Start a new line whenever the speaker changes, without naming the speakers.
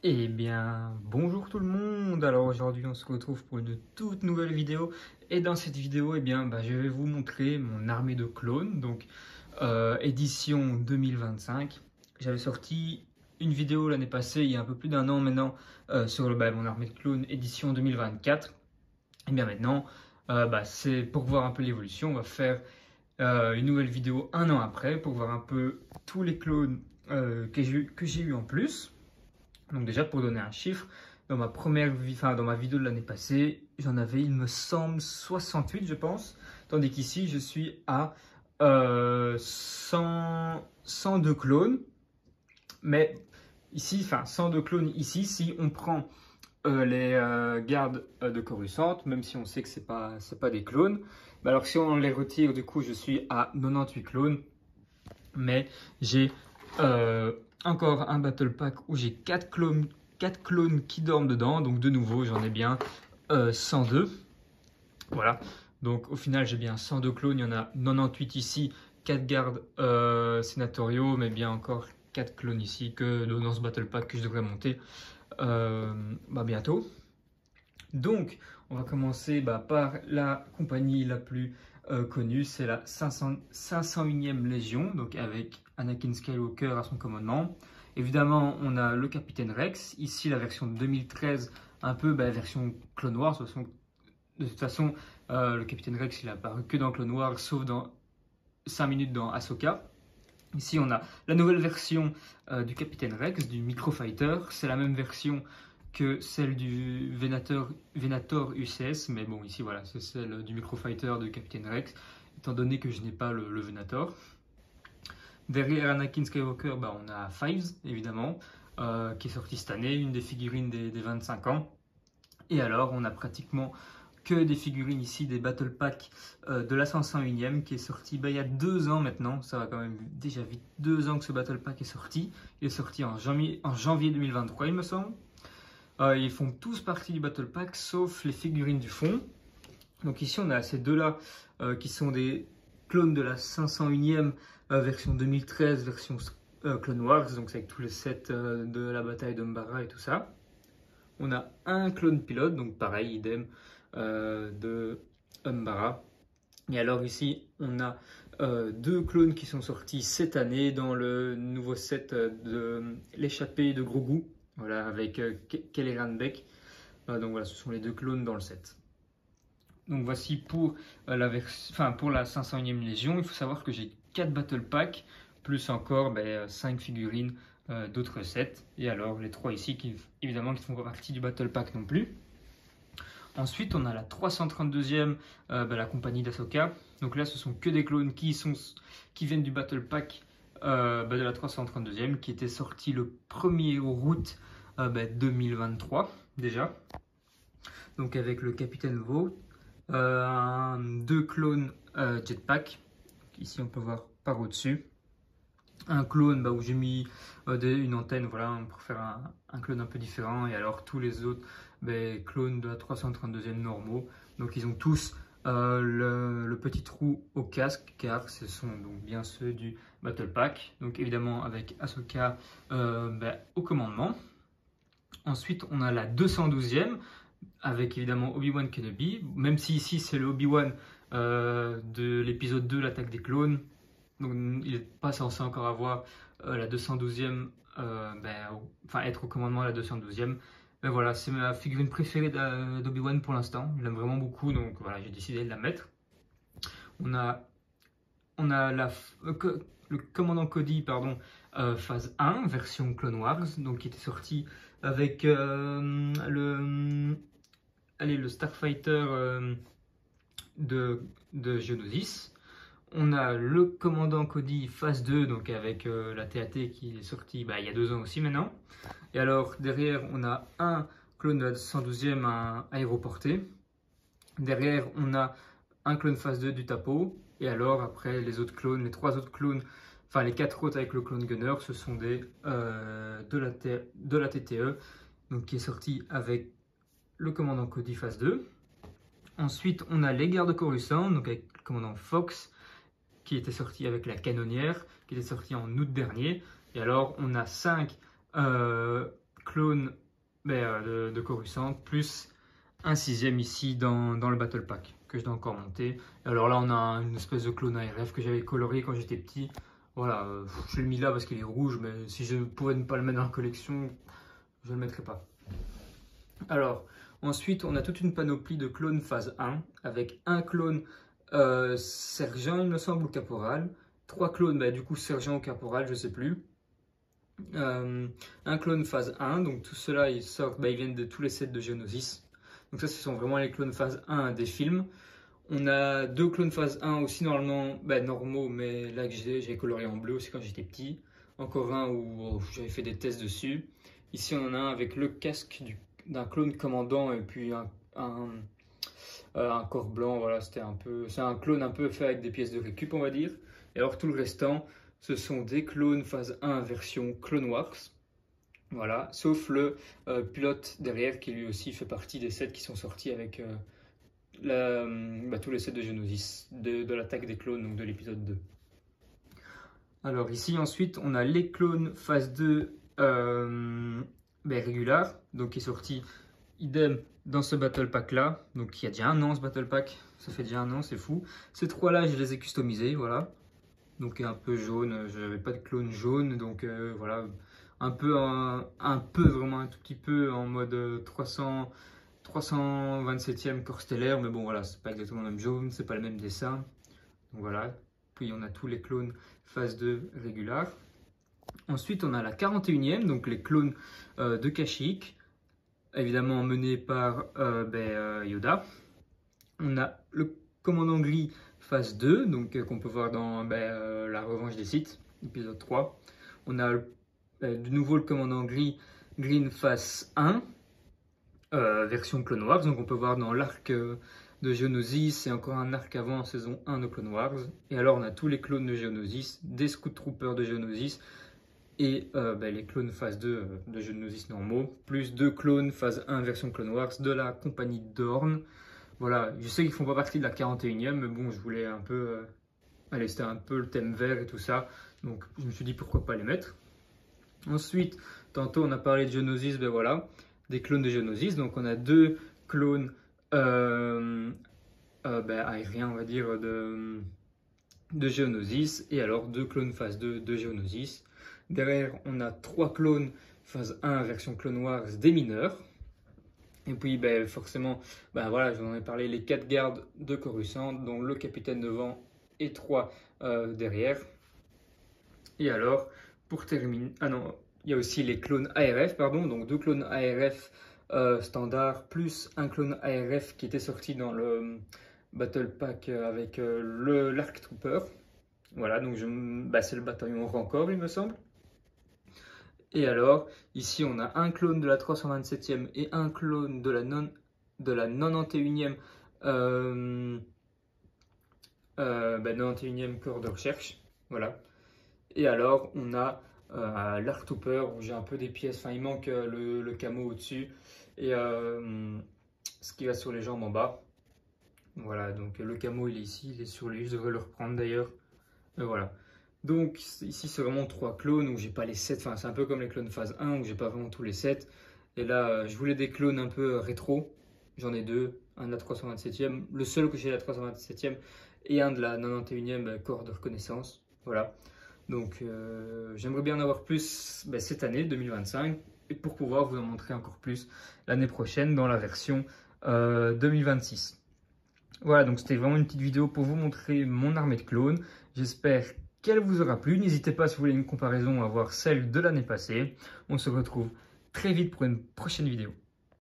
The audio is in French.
Eh bien, bonjour tout le monde. Alors aujourd'hui, on se retrouve pour une toute nouvelle vidéo. Et dans cette vidéo, je vais vous montrer mon armée de clones, donc édition 2025. J'avais sorti une vidéo l'année passée, il y a un peu plus d'un an maintenant, sur mon armée de clones édition 2024. Et bien maintenant, c'est pour voir un peu l'évolution. On va faire une nouvelle vidéo un an après pour voir un peu tous les clones que j'ai eu en plus. Donc déjà pour donner un chiffre, dans ma vidéo de l'année passée, j'en avais, il me semble, 68 je pense. Tandis qu'ici, je suis à 102 clones. Mais ici, 102 clones ici, si on prend les gardes de Coruscant, même si on sait que c'est pas des clones. Alors si on les retire, du coup, je suis à 98 clones. Mais j'ai encore un battle pack où j'ai 4 clones qui dorment dedans. Donc de nouveau, j'en ai bien 102. Voilà. Donc au final, j'ai bien 102 clones. Il y en a 98 ici, 4 gardes sénatoriaux, mais bien encore 4 clones ici que dans ce battle pack que je devrais monter bientôt. Donc, on va commencer par la compagnie la plus connue, c'est la 501e Légion, donc avec Anakin Skywalker à son commandement. Évidemment, on a le Capitaine Rex, ici la version de 2013, un peu version Clone Wars. De toute façon, le Capitaine Rex, il a apparu que dans Clone Wars, sauf dans 5 minutes dans Ahsoka. Ici, on a la nouvelle version du Capitaine Rex, du Microfighter. C'est la même version que celle du Venator UCS, mais bon, ici, voilà, c'est celle du Microfighter de Capitaine Rex, étant donné que je n'ai pas le Venator. Derrière Anakin Skywalker, on a Fives, évidemment, qui est sorti cette année, une des figurines des 25 ans. Et alors, on a pratiquement que des figurines ici, des Battle Pack de la 501e qui est sorti il y a 2 ans maintenant. Ça va quand même déjà vite, 2 ans que ce Battle Pack est sorti. Il est sorti en janvier 2023, il me semble. Ils font tous partie du Battle Pack, sauf les figurines du fond. Donc ici, on a ces deux-là qui sont des clones de la 501e version 2013, version Clone Wars. Donc c'est avec tous les sets de la bataille d'Umbara et tout ça. On a un clone pilote, donc pareil, idem, de Umbara. Et alors ici, on a 2 clones qui sont sortis cette année dans le nouveau set de l'échappée de Grogu, voilà, avec Kelleran Beck. Donc voilà, ce sont les 2 clones dans le set. Donc voici pour pour la 501e Légion. Il faut savoir que j'ai 4 Battle Packs, plus encore 5 figurines d'autres sets. Et alors les 3 ici, évidemment, qui ne font pas partie du Battle Pack non plus. Ensuite, on a la 332e, la compagnie d'Ahsoka. Donc là, ce sont que des clones qui viennent du Battle Pack de la 332e, qui était sorti le 1er août 2023 déjà. Donc avec le Capitaine Vought, 2 clones Jetpack. Ici, on peut voir par au-dessus. Un clone où j'ai mis une antenne, voilà, pour faire un clone un peu différent. Et alors tous les autres clones de la 332e normaux. Donc ils ont tous le petit trou au casque, car ce sont donc bien ceux du Battle Pack. Donc évidemment avec Ahsoka au commandement. Ensuite on a la 212e avec évidemment Obi-Wan Kenobi, même si ici c'est le Obi-Wan de l'épisode 2, l'attaque des clones. Donc il n'est pas censé encore avoir la 212e, être au commandement à la 212e. Mais voilà, c'est ma figurine préférée d'Obi-Wan pour l'instant. Je l'aime vraiment beaucoup, donc voilà, j'ai décidé de la mettre. On a le commandant Cody, pardon, phase 1, version Clone Wars, donc qui était sorti avec le Starfighter de Geonosis. On a le commandant Cody phase 2, donc avec la TAT qui est sortie il y a 2 ans aussi maintenant. Et alors derrière, on a un clone de la 112e aéroporté. Derrière, on a un clone phase 2 du Tapo. Et alors après, les autres clones, les 3 autres clones, les 4 autres avec le clone Gunner, ce sont de la TTE, donc qui est sorti avec le commandant Cody phase 2. Ensuite, on a les gardes de Coruscant, donc avec le commandant Fox, qui était sorti avec la canonnière, qui était sorti en août dernier. Et alors, on a 5 clones clones de Coruscant, plus un 6e ici dans le Battle Pack, que je dois encore monter. Et alors là, on a une espèce de clone ARF que j'avais colorié quand j'étais petit. Voilà, je l'ai mis là parce qu'il est rouge, mais si je pouvais ne pas le mettre dans la collection, je ne le mettrais pas. Alors, ensuite, on a toute une panoplie de clones phase 1, avec un clone sergent, il me semble, ou caporal. 3 clones, du coup, sergent ou caporal, je ne sais plus. Un clone phase 1, donc tout cela, ils viennent de tous les sets de Geonosis. Donc ça, ce sont vraiment les clones phase 1 des films. On a 2 clones phase 1 aussi normalement normaux, mais là que j'ai colorié en bleu aussi quand j'étais petit. Encore un où j'avais fait des tests dessus. Ici, on en a un avec le casque d'un clone commandant et puis un corps blanc. Voilà, c'est un clone un peu fait avec des pièces de récup, on va dire. Et alors tout le restant, ce sont des clones phase 1 version Clone Wars. Voilà, sauf le pilote derrière qui lui aussi fait partie des sets qui sont sortis avec tous les sets de Geonosis, de l'attaque des clones, donc de l'épisode 2. Alors ici ensuite on a les clones phase 2 régular, donc qui est sorti idem dans ce battle pack là, donc il y a déjà un an ce battle pack, ça fait déjà un an, c'est fou. Ces trois là je les ai customisés, voilà, donc un peu jaune, je n'avais pas de clone jaune, donc voilà, un peu vraiment un tout petit peu en mode 327e corps stellaire, mais bon voilà, c'est pas exactement le même jaune, c'est pas le même dessin, donc voilà. Puis on a tous les clones phase 2 régular. Ensuite on a la 41e, donc les clones de Kashyyyk, évidemment menés par Yoda. On a le commandant gris phase 2, donc qu'on peut voir dans la revanche des Sith, épisode 3. On a de nouveau le commandant Green phase 1, version Clone Wars, donc on peut voir dans l'arc de Geonosis et encore un arc avant en saison 1 de Clone Wars. Et alors on a tous les clones de Geonosis, des Scout Troopers de Geonosis et les clones phase 2 de Geonosis normaux, plus 2 clones phase 1 version Clone Wars de la compagnie Dorn. Voilà, je sais qu'ils font pas partie de la 41e, mais bon, je voulais un peu... allez, c'était un peu le thème vert et tout ça, donc je me suis dit pourquoi pas les mettre. Ensuite, tantôt on a parlé de Geonosis, voilà, des clones de Geonosis, donc on a 2 clones aériens, on va dire, de Geonosis, et alors 2 clones phase 2 de Geonosis. Derrière, on a 3 clones phase 1 version Clone Wars des mineurs. Et puis forcément, voilà, je vous en ai parlé, les 4 gardes de Coruscant, dont le capitaine devant et 3 derrière. Et alors, pour terminer, il y a aussi les clones ARF, pardon, donc 2 clones ARF standard, plus un clone ARF qui était sorti dans le Battle Pack avec l'Arc Trooper. Voilà, donc c'est le bataillon Rancor, il me semble. Et alors, ici, on a un clone de la 327e et un clone de la 91e 91e corps de recherche. Voilà. Et alors, on a l'Arc Trooper, où j'ai un peu des pièces, enfin, il manque le camo au-dessus et ce qui va sur les jambes en bas. Voilà, donc le camo, il est ici, il est sur lui, je devrais le reprendre d'ailleurs. Voilà. Donc ici c'est vraiment 3 clones où j'ai pas les 7, enfin c'est un peu comme les clones phase 1 où j'ai pas vraiment tous les 7. Et là je voulais des clones un peu rétro, j'en ai 2, un de la 327e, le seul que j'ai la 327e et un de la 91e corps de reconnaissance. Voilà, donc j'aimerais bien en avoir plus cette année 2025 et pour pouvoir vous en montrer encore plus l'année prochaine dans la version 2026. Voilà, donc c'était vraiment une petite vidéo pour vous montrer mon armée de clones. J'espère qu'elle vous aura plu. N'hésitez pas si vous voulez une comparaison à voir celle de l'année passée. On se retrouve très vite pour une prochaine vidéo.